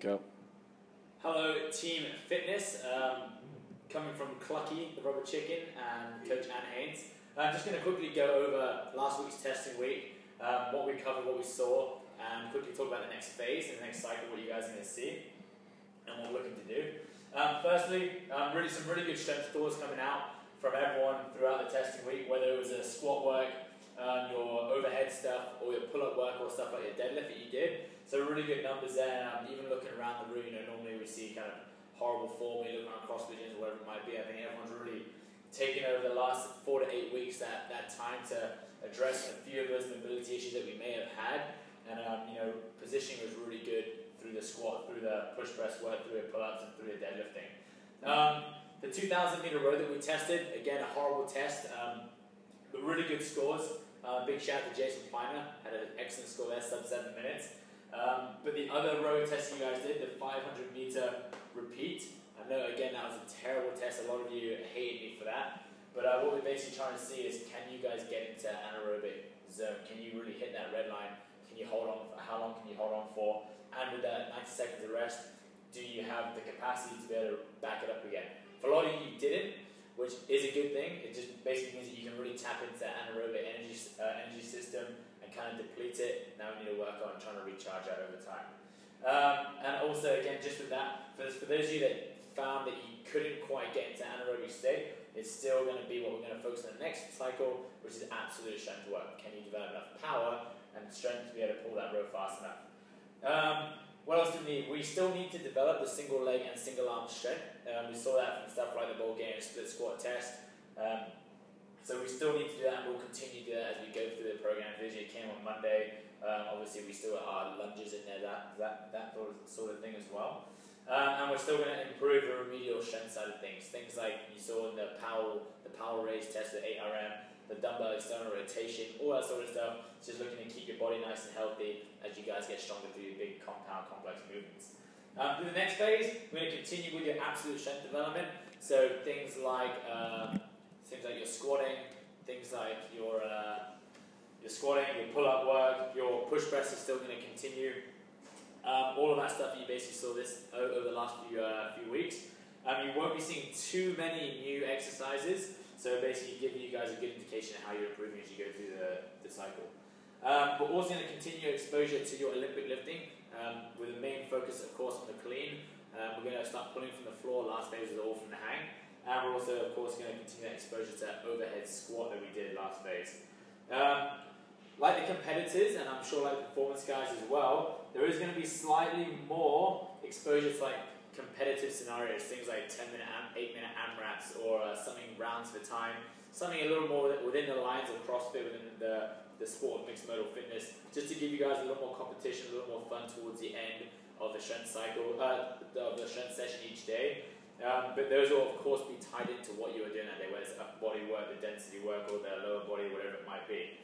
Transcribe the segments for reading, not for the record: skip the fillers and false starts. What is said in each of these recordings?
Go. Hello, Team Fitness. Coming from Clucky, the rubber chicken, and Coach Ant Haynes. I'm just going to quickly go over last week's testing week, what we covered, what we saw, and quickly talk about the next phase and the next cycle, what you guys are going to see, and what we're looking to do. Firstly, some really good strength scores coming out from everyone throughout the testing week, whether it was a squat work, your overhead stuff, or your pull-up work, or stuff like your deadlift that you did. So really good numbers there. Even looking around the room, normally we see kind of horrible form, you look around CrossFit gyms or whatever it might be. I think everyone's really taken over the last 4 to 8 weeks that time to address a few of those mobility issues that we may have had. And positioning was really good through the squat, through the push press work, through the pull-ups, and through the deadlifting. The 2,000 meter row that we tested, again a horrible test, but really good scores. Big shout out to Jason Feiner, had an excellent score there, sub 7 minutes. But the other row test you guys did, the 500 meter repeat, I know again that was a terrible test, a lot of you hated me for that, but what we're basically trying to see is, can you guys get into anaerobic zone? Can you really hit that red line? Can you hold on for, how long can you hold on for? And with that 90 seconds of rest, do you have the capacity to be able to back it up again? For a lot of you didn't, which is a good thing. It just basically means that you can really tap into that anaerobic energy system and kind of deplete it. Now we need to work on trying to recharge that over time. And also, again, just with that, for those of you that found that you couldn't quite get into anaerobic state, it's still going to be what we're going to focus on the next cycle, which is absolute strength work. Can you develop enough power and strength to be able to pull that row fast enough? What else do we need? We still need to develop the single leg and single arm strength. We saw that from stuff like the Bulgarian split squat test. So we still need to do that, and we'll continue to do that as we go through the program. Visually, it came on Monday. Obviously, we still are lunges in there, that sort of thing as well. And we're still going to improve the remedial strength side of things. Things like you saw in the power raise test at 8 RM, the dumbbell external rotation, all that sort of stuff. It's just looking to keep your body nice and healthy as you guys get stronger through your big compound complex movements. Through the next phase, we're going to continue with your absolute strength development. So things like your squatting, things like your squatting, your pull-up work, your push press is still going to continue. All of that stuff you basically saw this over the last few weeks. You won't be seeing too many new exercises, so basically giving you guys a good indication of how you're improving as you go through the cycle. We're also going to continue exposure to your Olympic lifting, with a main focus, of course, on the clean. We're going to start pulling from the floor. Last phase was all from the hang. And we're also, of course, going to continue that exposure to that overhead squat that we did last phase. Like the competitors, and I'm sure like the performance guys as well, there is going to be slightly more exposure to like competitive scenarios, things like 10-minute, 8-minute AMRAPs, or something rounds for time, something a little more within the lines of CrossFit, within the sport of mixed modal fitness, just to give you guys a little more competition, a little more fun towards the end of the strength cycle, of the strength session each day. But those will of course be tied into what you are doing that day, whether it's upper body work, the density work, or the lower body, whatever it might be.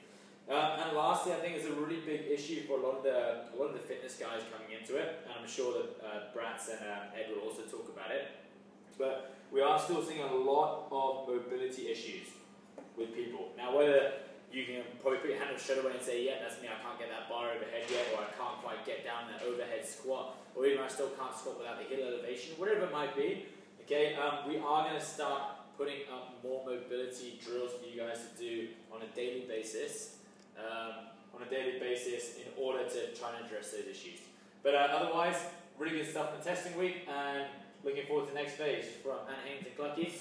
And lastly, I think it's a really big issue for a lot of the fitness guys coming into it, and I'm sure that Bratz and Ed will also talk about it. But we are still seeing a lot of mobility issues with people. Now, whether you can probably put your hand up straight away and say, yeah, that's me, I can't get that bar overhead yet, or I can't quite get down that overhead squat, or even I still can't squat without the heel elevation, whatever it might be. Okay, we are going to start putting up more mobility drills for you guys to do on a daily basis. In order to try and address those issues. But otherwise, really good stuff in the testing week, and looking forward to the next phase from Ant Haynes and Clucky.